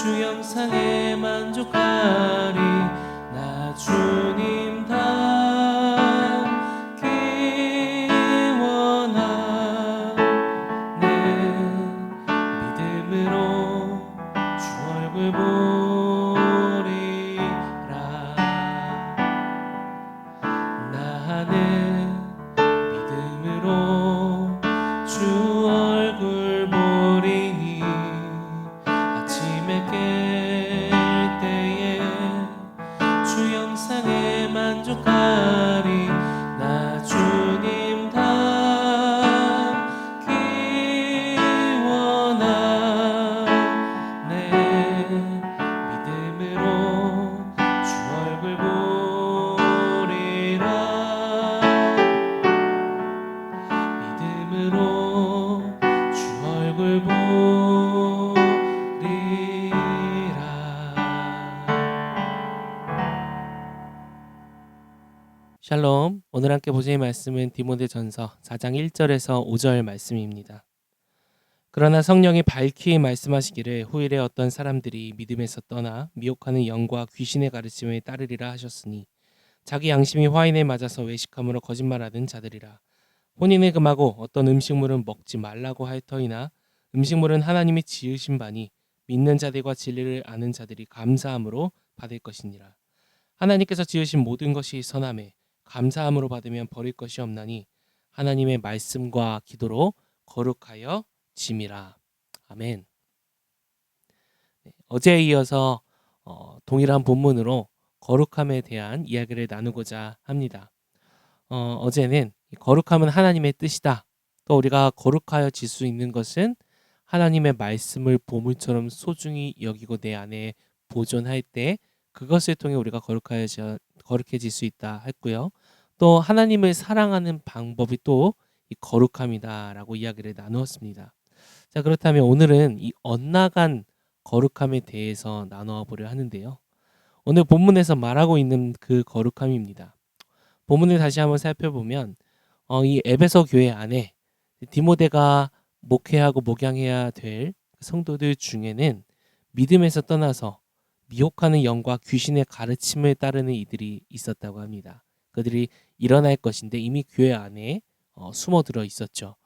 주 영상에 만족하리. 나 주님 닮기 원하네. 믿음으로 주 얼굴 보리라. 나는 믿음으로 주 얼굴 보리니 아침에 깰 때에 주 영상에 만족하리. 나 주님 닮기 원하네. 믿음으로 주 얼굴 보리라. 믿음으로 주 얼굴 보리라. 샬롬. 오늘 함께 보실 말씀은 디모데전서 4장 1절에서 5절 말씀입니다. 그러나 성령이 밝히 말씀하시기를 후일에 어떤 사람들이 믿음에서 떠나 미혹하는 영과 귀신의 가르침에 따르리라 하셨으니 자기 양심이 화인에 맞아서 외식함으로 거짓말하는 자들이라. 혼인을 금하고 어떤 음식물은 먹지 말라고 하였더이나 음식물은 하나님이 지으신 바니 믿는 자들과 진리를 아는 자들이 감사함으로 받을 것이니라. 하나님께서 지으신 모든 것이 선하매 감사함으로 받으면 버릴 것이 없나니 하나님의 말씀과 기도로 거룩하여 짐이라. 아멘. 어제에 이어서 동일한 본문으로 거룩함에 대한 이야기를 나누고자 합니다. 어제는 거룩함은 하나님의 뜻이다. 또 우리가 거룩하여질 수 있는 것은 하나님의 말씀을 보물처럼 소중히 여기고 내 안에 보존할 때 그것을 통해 우리가 거룩해질 수 있다 했고요. 또 하나님을 사랑하는 방법이 또 이 거룩함이다라고 이야기를 나누었습니다. 자, 그렇다면 오늘은 이 엇나간 거룩함에 대해서 나누어 보려 하는데요. 오늘 본문에서 말하고 있는 그 거룩함입니다. 본문을 다시 한번 살펴보면 이 에베소 교회 안에 디모데가 목회하고 목양해야 될 성도들 중에는 믿음에서 떠나서 미혹하는 영과 귀신의 가르침을 따르는 이들이 있었다고 합니다. 그들이 일어날 것인데 이미 교회 안에 숨어들어 있었죠.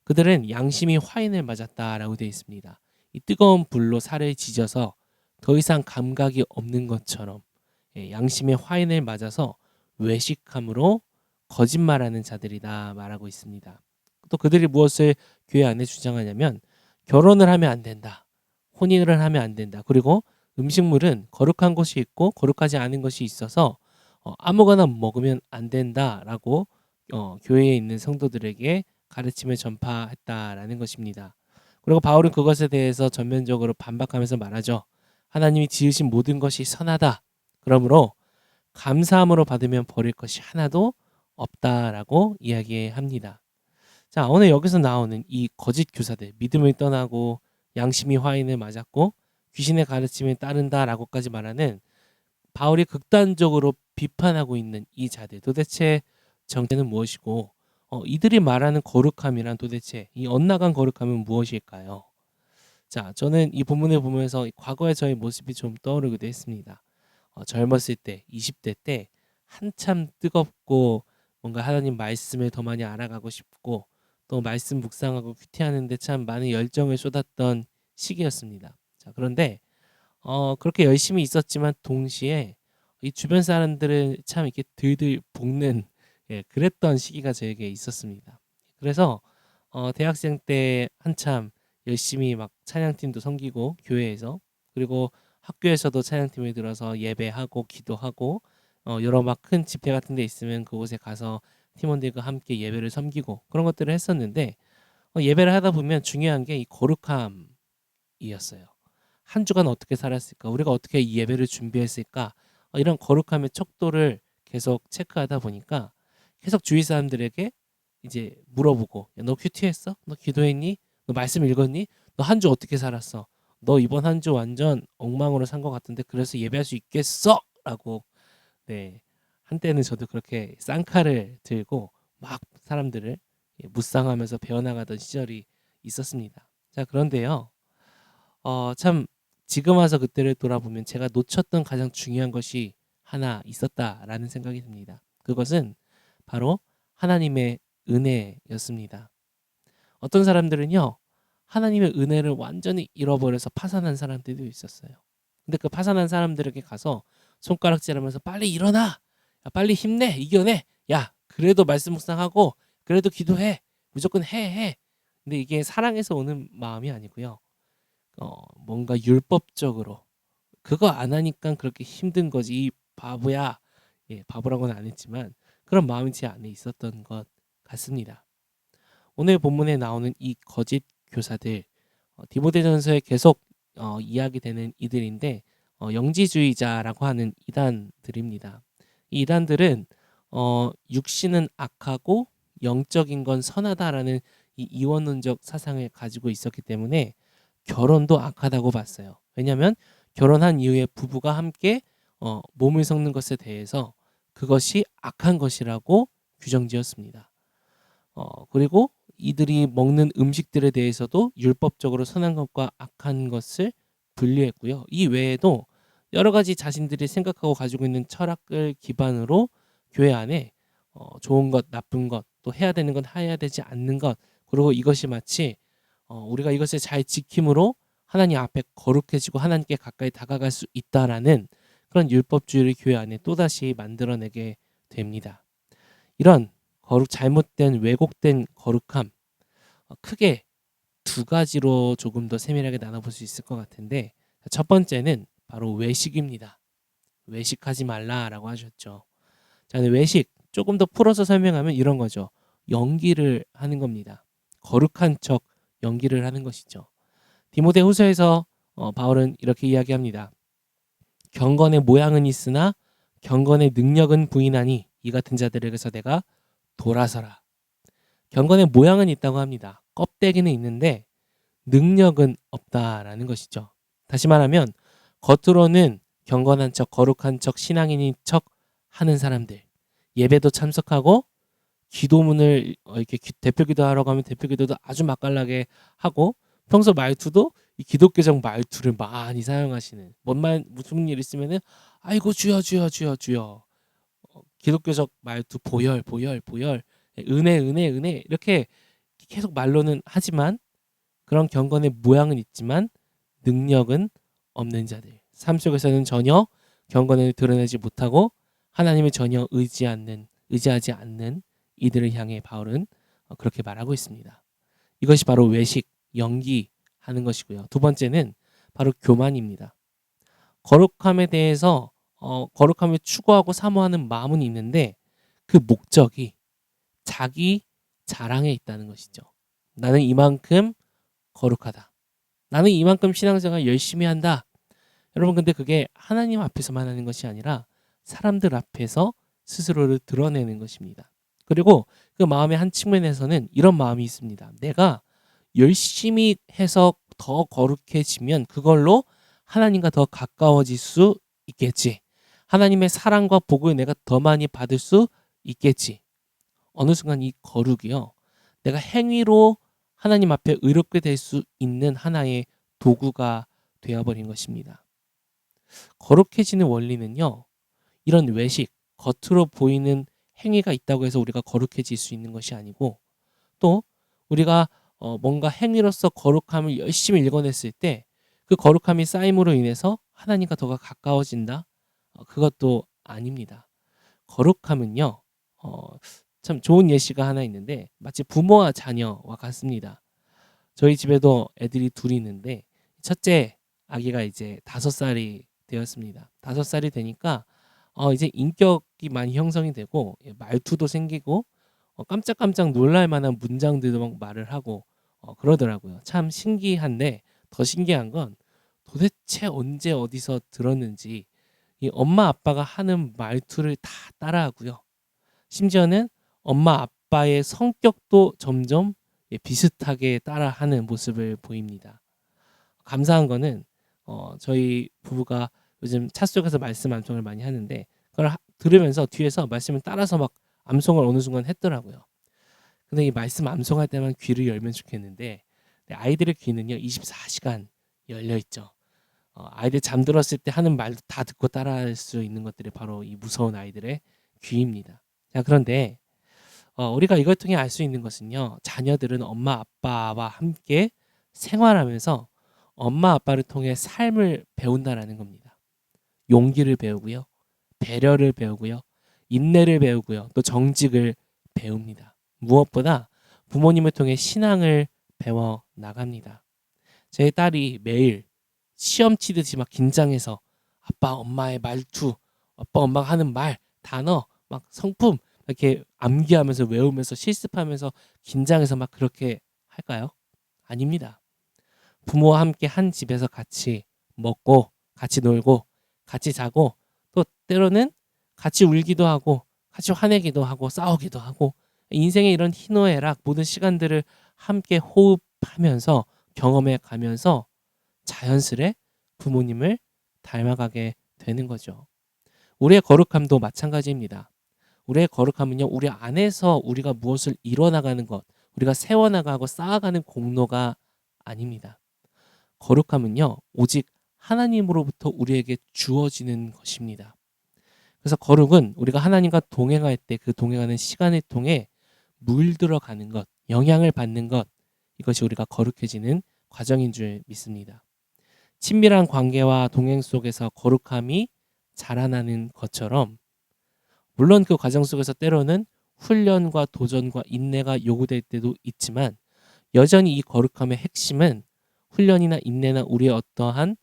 그들은 양심이 화인을 맞았다라고 되어 있습니다. 이 뜨거운 불로 살을 지져서 더 이상 감각이 없는 것처럼 양심의 화인을 맞아서 외식함으로 거짓말하는 자들이다 말하고 있습니다. 또 그들이 무엇을 교회 안에 주장하냐면 결혼을 하면 안 된다. 혼인을 하면 안 된다. 그리고 음식물은 거룩한 것이 있고 거룩하지 않은 것이 있어서 아무거나 먹으면 안 된다라고 교회에 있는 성도들에게 가르침을 전파했다라는 것입니다. 그리고 바울은 그것에 대해서 전면적으로 반박하면서 말하죠. 하나님이 지으신 모든 것이 선하다. 그러므로 감사함으로 받으면 버릴 것이 하나도 없다라고 이야기합니다. 자, 오늘 여기서 나오는 이 거짓 교사들, 믿음을 떠나고 양심이 화인을 맞았고 귀신의 가르침에 따른다라고까지 말하는 바울이 극단적으로 비판하고 있는 이 자들, 도대체 정체는 무엇이고 이들이 말하는 거룩함이란 도대체 이 엇나간 거룩함은 무엇일까요? 자, 저는 이 본문을 보면서 과거의 저의 모습이 좀 떠오르기도 했습니다. 젊었을 때, 20대 때 한참 뜨겁고 뭔가 하나님 말씀을 더 많이 알아가고 싶고 또 말씀 묵상하고 큐티하는데 참 많은 열정을 쏟았던 시기였습니다. 자, 그런데 그렇게 열심히 있었지만 동시에 이 주변 사람들을 참 이렇게 들들 볶는 그랬던 시기가 저에게 있었습니다. 그래서 대학생 때 한참 열심히 막 찬양팀도 섬기고 교회에서 그리고 학교에서도 찬양팀에 들어서 예배하고 기도하고 여러 막 큰 집회 같은 데 있으면 그곳에 가서 팀원들과 함께 예배를 섬기고 그런 것들을 했었는데 예배를 하다 보면 중요한 게 이 거룩함이었어요. 한 주간 어떻게 살았을까? 우리가 어떻게 이 예배를 준비했을까? 이런 거룩함의 척도를 계속 체크하다 보니까 계속 주위 사람들에게 이제 물어보고 야, 너 큐티했어? 너 기도했니? 너 말씀 읽었니? 너 한 주 어떻게 살았어? 너 이번 한 주 완전 엉망으로 산 것 같은데 그래서 예배할 수 있겠어? 라고 네, 한때는 저도 그렇게 쌍칼을 들고 막 사람들을 묵상하면서 배워나가던 시절이 있었습니다. 자, 그런데요. 참 지금 와서 그때를 돌아보면 제가 놓쳤던 가장 중요한 것이 하나 있었다라는 생각이 듭니다. 그것은 바로 하나님의 은혜였습니다. 어떤 사람들은요, 하나님의 은혜를 완전히 잃어버려서 파산한 사람들도 있었어요. 근데 그 파산한 사람들에게 가서 손가락질하면서 빨리 일어나! 야, 빨리 힘내! 이겨내! 야, 그래도 말씀 묵상하고, 그래도 기도해! 무조건 해! 근데 이게 사랑에서 오는 마음이 아니고요. 뭔가 율법적으로 그거 안 하니까 그렇게 힘든 거지 이 바보야. 예, 바보라고는 안 했지만 그런 마음이 제 안에 있었던 것 같습니다. 오늘 본문에 나오는 이 거짓 교사들, 디모데전서에 계속 이야기되는 이들인데 영지주의자라고 하는 이단들입니다. 이 이단들은 육신은 악하고 영적인 건 선하다라는 이 이원론적 사상을 가지고 있었기 때문에 결혼도 악하다고 봤어요. 왜냐하면 결혼한 이후에 부부가 함께 몸을 섞는 것에 대해서 그것이 악한 것이라고 규정지었습니다. 그리고 이들이 먹는 음식들에 대해서도 율법적으로 선한 것과 악한 것을 분리했고요. 이 외에도 여러 가지 자신들이 생각하고 가지고 있는 철학을 기반으로 교회 안에 좋은 것, 나쁜 것, 또 해야 되는 건 해야 되지 않는 것, 그리고 이것이 마치 우리가 이것을 잘 지킴으로 하나님 앞에 거룩해지고 하나님께 가까이 다가갈 수 있다라는 그런 율법주의를 교회 안에 또다시 만들어내게 됩니다. 이런 잘못된 왜곡된 거룩함, 크게 두 가지로 조금 더 세밀하게 나눠볼 수 있을 것 같은데, 첫 번째는 바로 외식입니다. 외식하지 말라라고 하셨죠. 자, 근데 외식 조금 더 풀어서 설명하면 이런 거죠. 연기를 하는 겁니다. 거룩한 척 연기를 하는 것이죠. 디모데후서에서 바울은 이렇게 이야기합니다. 경건의 모양은 있으나 경건의 능력은 부인하니 이 같은 자들에게서 내가 돌아서라. 경건의 모양은 있다고 합니다. 껍데기는 있는데 능력은 없다라는 것이죠. 다시 말하면 겉으로는 경건한 척, 거룩한 척, 신앙인인 척 하는 사람들, 예배도 참석하고 기도문을 이렇게 대표 기도하러 가면 대표 기도도 아주 맛깔나게 하고 평소 말투도 이 기독교적 말투를 많이 사용하시는, 무슨 일 있으면은 아이고 주여 주여 주여 주여, 기독교적 말투 보혈 보혈 보혈, 은혜 은혜 은혜 이렇게 계속 말로는 하지만 그런 경건의 모양은 있지만 능력은 없는 자들, 삶 속에서는 전혀 경건을 드러내지 못하고 하나님을 전혀 의지하지 않는 이들을 향해 바울은 그렇게 말하고 있습니다. 이것이 바로 외식, 연기하는 것이고요. 두 번째는 바로 교만입니다. 거룩함에 대해서 거룩함을 추구하고 사모하는 마음은 있는데 그 목적이 자기 자랑에 있다는 것이죠. 나는 이만큼 거룩하다. 나는 이만큼 신앙생활 열심히 한다. 여러분, 근데 그게 하나님 앞에서만 하는 것이 아니라 사람들 앞에서 스스로를 드러내는 것입니다. 그리고 그 마음의 한 측면에서는 이런 마음이 있습니다. 내가 열심히 해서 더 거룩해지면 그걸로 하나님과 더 가까워질 수 있겠지. 하나님의 사랑과 복을 내가 더 많이 받을 수 있겠지. 어느 순간 이 거룩이요, 내가 행위로 하나님 앞에 의롭게 될 수 있는 하나의 도구가 되어버린 것입니다. 거룩해지는 원리는요, 이런 외식, 겉으로 보이는 행위가 있다고 해서 우리가 거룩해질 수 있는 것이 아니고, 또 우리가 뭔가 행위로서 거룩함을 열심히 읽어냈을 때 그 거룩함이 쌓임으로 인해서 하나님과 더 가까워진다? 그것도 아닙니다. 거룩함은요, 참 좋은 예시가 하나 있는데 마치 부모와 자녀와 같습니다. 저희 집에도 애들이 둘이 있는데 첫째 아기가 이제 5살이 되었습니다. 5살이 되니까 이제 인격이 많이 형성이 되고 말투도 생기고 깜짝깜짝 놀랄 만한 문장들도 막 말을 하고 그러더라고요. 참 신기한데 더 신기한 건 도대체 언제 어디서 들었는지 이 엄마 아빠가 하는 말투를 다 따라하고요. 심지어는 엄마 아빠의 성격도 점점 비슷하게 따라하는 모습을 보입니다. 감사한 거는 저희 부부가 요즘 차 속에서 말씀 암송을 많이 하는데 그걸 들으면서 뒤에서 말씀을 따라서 막 암송을 어느 순간 했더라고요. 근데 이 말씀 암송할 때만 귀를 열면 좋겠는데 아이들의 귀는요 24시간 열려 있죠. 아이들 잠들었을 때 하는 말도 다 듣고 따라할 수 있는 것들이 바로 이 무서운 아이들의 귀입니다. 자, 그런데 우리가 이걸 통해 알 수 있는 것은요. 자녀들은 엄마 아빠와 함께 생활하면서 엄마 아빠를 통해 삶을 배운다라는 겁니다. 용기를 배우고요. 배려를 배우고요. 인내를 배우고요. 또 정직을 배웁니다. 무엇보다 부모님을 통해 신앙을 배워 나갑니다. 제 딸이 매일 시험 치듯이 막 긴장해서 아빠 엄마의 말투, 아빠 엄마가 하는 말, 단어, 막 성품 이렇게 암기하면서 외우면서 실습하면서 긴장해서 막 그렇게 할까요? 아닙니다. 부모와 함께 한 집에서 같이 먹고 같이 놀고 같이 자고 또 때로는 같이 울기도 하고 같이 화내기도 하고 싸우기도 하고 인생의 이런 희노애락 모든 시간들을 함께 호흡하면서 경험해 가면서 자연스레 부모님을 닮아가게 되는 거죠. 우리의 거룩함도 마찬가지입니다. 우리의 거룩함은요, 우리 안에서 우리가 무엇을 이뤄나가는 것, 우리가 세워나가고 쌓아가는 공로가 아닙니다. 거룩함은요, 오직 하나님으로부터 우리에게 주어지는 것입니다. 그래서 거룩은 우리가 하나님과 동행할 때 그 동행하는 시간을 통해 물들어가는 것, 영향을 받는 것, 이것이 우리가 거룩해지는 과정인 줄 믿습니다. 친밀한 관계와 동행 속에서 거룩함이 자라나는 것처럼 물론 그 과정 속에서 때로는 훈련과 도전과 인내가 요구될 때도 있지만 여전히 이 거룩함의 핵심은 훈련이나 인내나 우리의 어떠한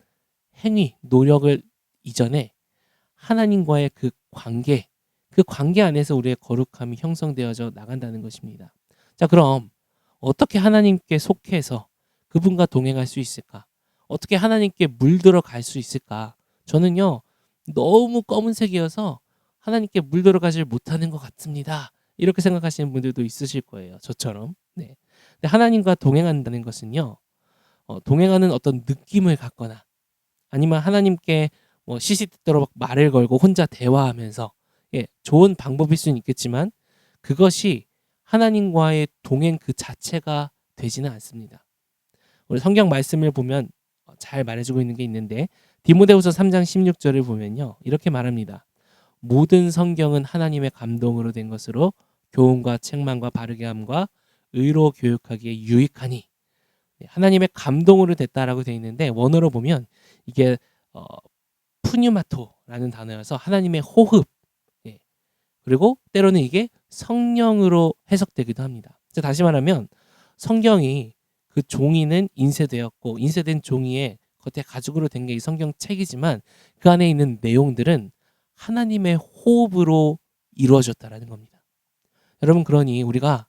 행위, 노력을 이전에 하나님과의 그 관계 안에서 우리의 거룩함이 형성되어져 나간다는 것입니다. 자, 그럼 어떻게 하나님께 속해서 그분과 동행할 수 있을까? 어떻게 하나님께 물들어 갈 수 있을까? 저는요, 너무 검은색이어서 하나님께 물들어 가질 못하는 것 같습니다. 이렇게 생각하시는 분들도 있으실 거예요. 저처럼. 네. 근데 하나님과 동행한다는 것은요, 동행하는 어떤 느낌을 갖거나 아니면 하나님께 뭐 시시때때로 막 말을 걸고 혼자 대화하면서 좋은 방법일 수는 있겠지만 그것이 하나님과의 동행 그 자체가 되지는 않습니다. 우리 성경 말씀을 보면 잘 말해주고 있는 게 있는데 디모데후서 3장 16절을 보면요. 이렇게 말합니다. 모든 성경은 하나님의 감동으로 된 것으로 교훈과 책망과 바르게 함과 의로 교육하기에 유익하니 하나님의 감동으로 됐다라고 되어 있는데 원어로 보면 이게 푸뉴마토라는 단어여서 하나님의 호흡 그리고 때로는 이게 성령으로 해석되기도 합니다. 다시 말하면 성경이 그 종이는 인쇄되었고 인쇄된 종이에 겉에 가죽으로 된 게 이 성경책이지만 그 안에 있는 내용들은 하나님의 호흡으로 이루어졌다라는 겁니다. 여러분 그러니 우리가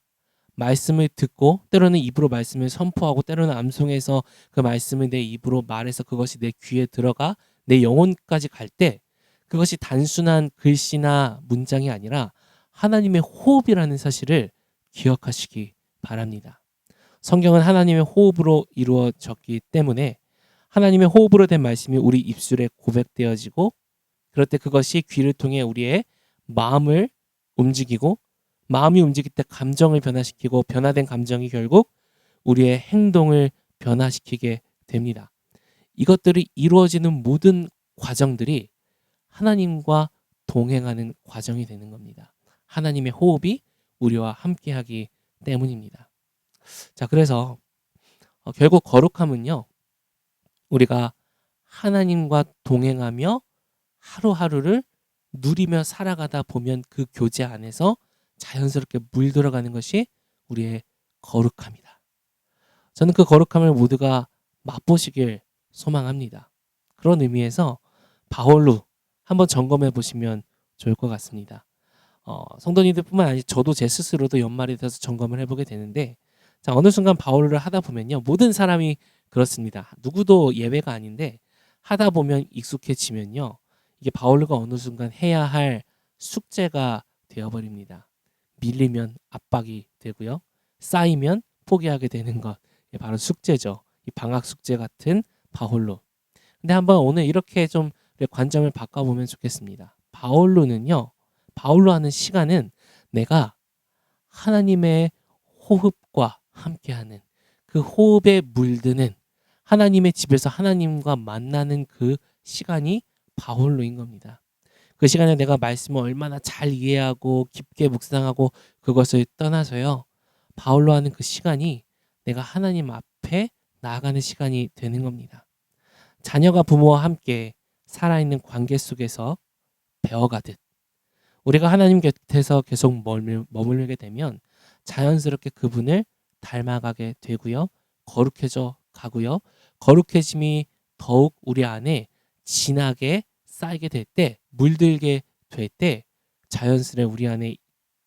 말씀을 듣고 때로는 입으로 말씀을 선포하고 때로는 암송해서 그 말씀을 내 입으로 말해서 그것이 내 귀에 들어가 내 영혼까지 갈 때 그것이 단순한 글씨나 문장이 아니라 하나님의 호흡이라는 사실을 기억하시기 바랍니다. 성경은 하나님의 호흡으로 이루어졌기 때문에 하나님의 호흡으로 된 말씀이 우리 입술에 고백되어지고 그럴 때 그것이 귀를 통해 우리의 마음을 움직이고 마음이 움직일 때 감정을 변화시키고 변화된 감정이 결국 우리의 행동을 변화시키게 됩니다. 이것들이 이루어지는 모든 과정들이 하나님과 동행하는 과정이 되는 겁니다. 하나님의 호흡이 우리와 함께하기 때문입니다. 자, 그래서 결국 거룩함은요. 우리가 하나님과 동행하며 하루하루를 누리며 살아가다 보면 그 교제 안에서 자연스럽게 물들어가는 것이 우리의 거룩함이다. 저는 그 거룩함을 모두가 맛보시길 소망합니다. 그런 의미에서 바울로 한번 점검해 보시면 좋을 것 같습니다. 성도님들뿐만 아니라 저도 제 스스로도 연말이 돼서 점검을 해보게 되는데 자, 어느 순간 바울을 하다 보면요. 모든 사람이 그렇습니다. 누구도 예외가 아닌데 하다 보면 익숙해지면요. 이게 바울가 어느 순간 해야 할 숙제가 되어버립니다. 밀리면 압박이 되고요. 쌓이면 포기하게 되는 것. 바로 숙제죠. 이 방학 숙제 같은 바울로. 근데 한번 오늘 이렇게 좀 관점을 바꿔보면 좋겠습니다. 바울로 하는 시간은 내가 하나님의 호흡과 함께하는 그 호흡에 물드는 하나님의 집에서 하나님과 만나는 그 시간이 바울로인 겁니다. 그 시간에 내가 말씀을 얼마나 잘 이해하고 깊게 묵상하고 그것을 떠나서요. 바울로 하는 그 시간이 내가 하나님 앞에 나아가는 시간이 되는 겁니다. 자녀가 부모와 함께 살아있는 관계 속에서 배워가듯 우리가 하나님 곁에서 계속 머물게 되면 자연스럽게 그분을 닮아가게 되고요. 거룩해져 가고요. 거룩해짐이 더욱 우리 안에 진하게 쌓이게 될 때, 물들게 될 때 자연스레 우리 안에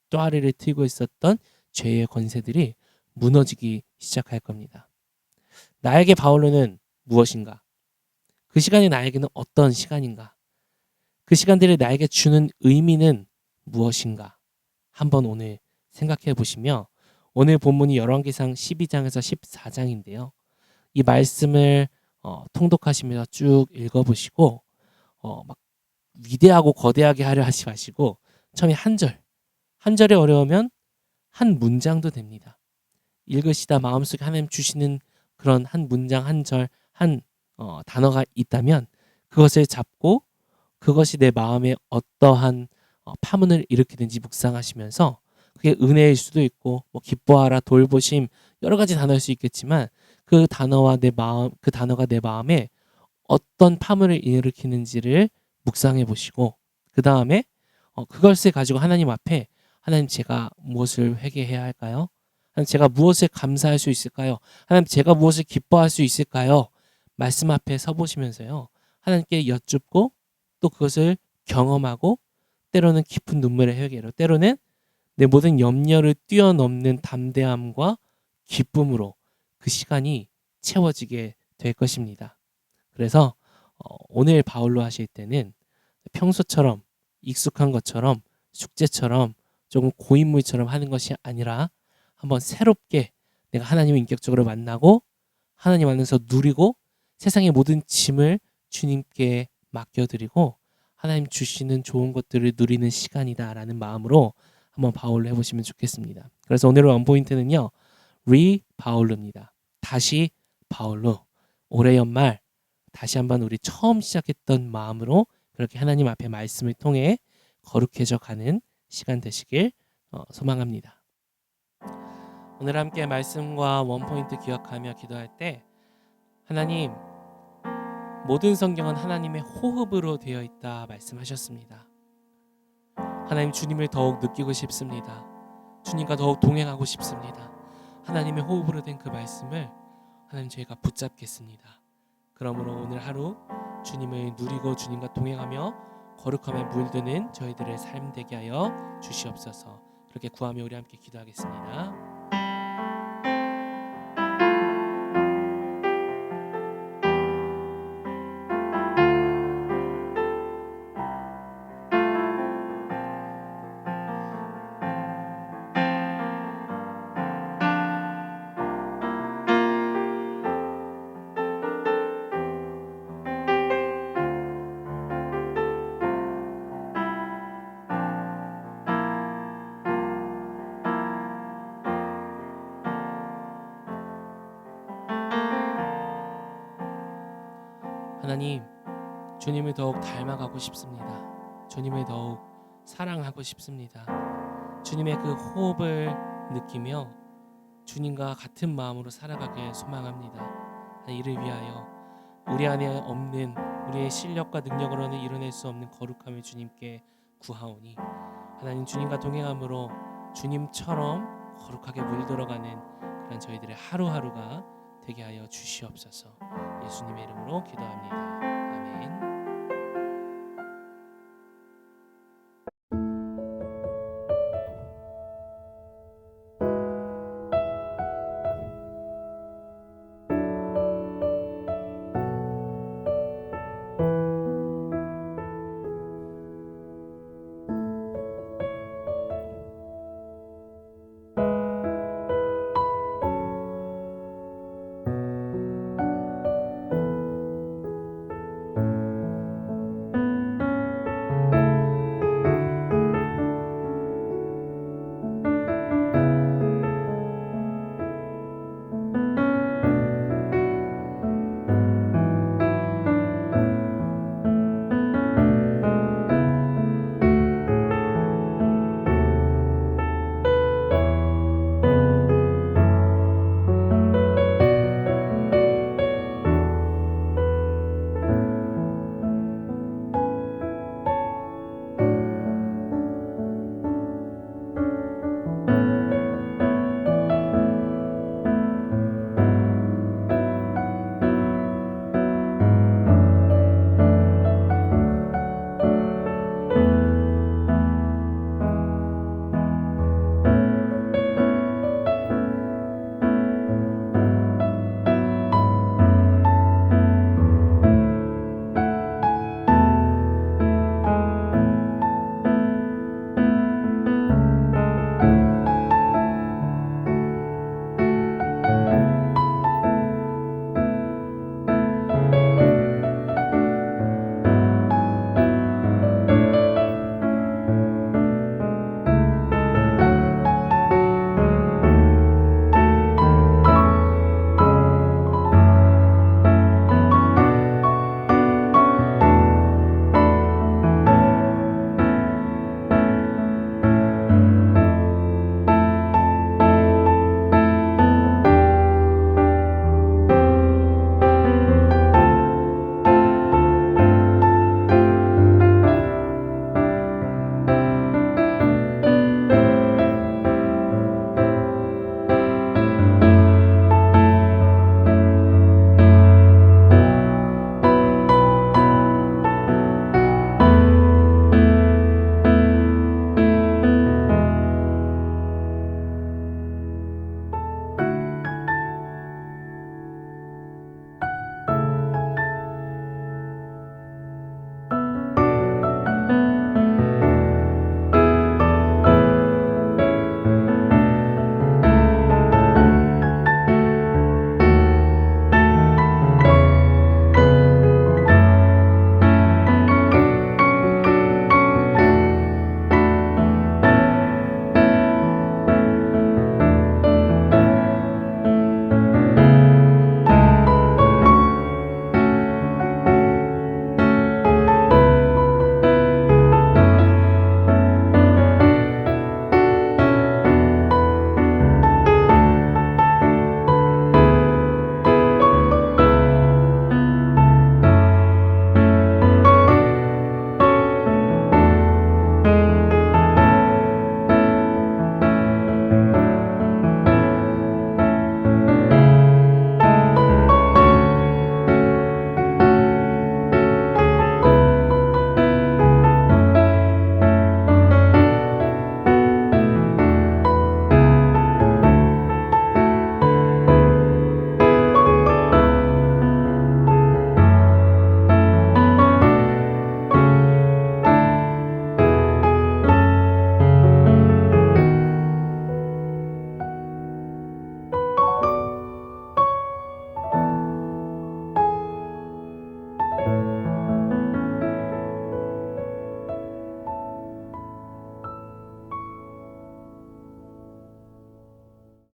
또아리를 틀고 있었던 죄의 권세들이 무너지기 시작할 겁니다. 나에게 바울로는 무엇인가? 그 시간이 나에게는 어떤 시간인가? 그 시간들이 나에게 주는 의미는 무엇인가? 한번 오늘 생각해 보시며 오늘 본문이 열왕기상 12장에서 14장인데요. 이 말씀을 통독하시면서 쭉 읽어보시고 막 위대하고 거대하게 하려 하지 마시고 처음에 한 절이 어려우면 한 문장도 됩니다. 읽으시다 마음속에 하나님 주시는 그런 한 문장 한 절 한 단어가 있다면 그것을 잡고 그것이 내 마음에 어떠한 파문을 일으키든지 묵상하시면서 그게 은혜일 수도 있고 뭐 기뻐하라 돌보심 여러 가지 단어일 수 있겠지만 그 단어와 내 마음 그 단어가 내 마음에 어떤 파문을 일으키는지를 묵상해 보시고 그 다음에 그것을 가지고 하나님 앞에 하나님 제가 무엇을 회개해야 할까요? 하나님 제가 무엇을 감사할 수 있을까요? 하나님 제가 무엇을 기뻐할 수 있을까요? 말씀 앞에 서 보시면서요. 하나님께 여쭙고 또 그것을 경험하고 때로는 깊은 눈물의 회개로 때로는 내 모든 염려를 뛰어넘는 담대함과 기쁨으로 그 시간이 채워지게 될 것입니다. 그래서 오늘 바울로 하실 때는 평소처럼 익숙한 것처럼 숙제처럼 조금 고인물처럼 하는 것이 아니라 한번 새롭게 내가 하나님을 인격적으로 만나고 하나님 안에서 누리고 세상의 모든 짐을 주님께 맡겨드리고 하나님 주시는 좋은 것들을 누리는 시간이다라는 마음으로 한번 바울로 해보시면 좋겠습니다. 그래서 오늘의 원포인트는요. 바울로입니다. 다시 바울로 올해 연말 다시 한번 우리 처음 시작했던 마음으로 그렇게 하나님 앞에 말씀을 통해 거룩해져 가는 시간 되시길 소망합니다. 오늘 함께 말씀과 원포인트 기억하며 기도할 때 하나님 모든 성경은 하나님의 호흡으로 되어 있다 말씀하셨습니다. 하나님 주님을 더욱 느끼고 싶습니다. 주님과 더욱 동행하고 싶습니다. 하나님의 호흡으로 된 그 말씀을 하나님 저희가 붙잡겠습니다. 그러므로 오늘 하루 주님을 누리고 주님과 동행하며 거룩함에 물드는 저희들의 삶 되게 하여 주시옵소서. 그렇게 구하며 우리 함께 기도하겠습니다. 하나님, 주님을 더욱 닮아가고 싶습니다. 주님을 더욱 사랑하고 싶습니다. 주님의 그 호흡을 느끼며 주님과 같은 마음으로 살아가길 소망합니다. 이를 위하여 우리 안에 없는 우리의 실력과 능력으로는 이뤄낼 수 없는 거룩함을 주님께 구하오니 하나님 주님과 동행함으로 주님처럼 거룩하게 물들어가는 그런 저희들의 하루하루가 되게 하여 주시옵소서. 예수님의 이름으로 기도합니다.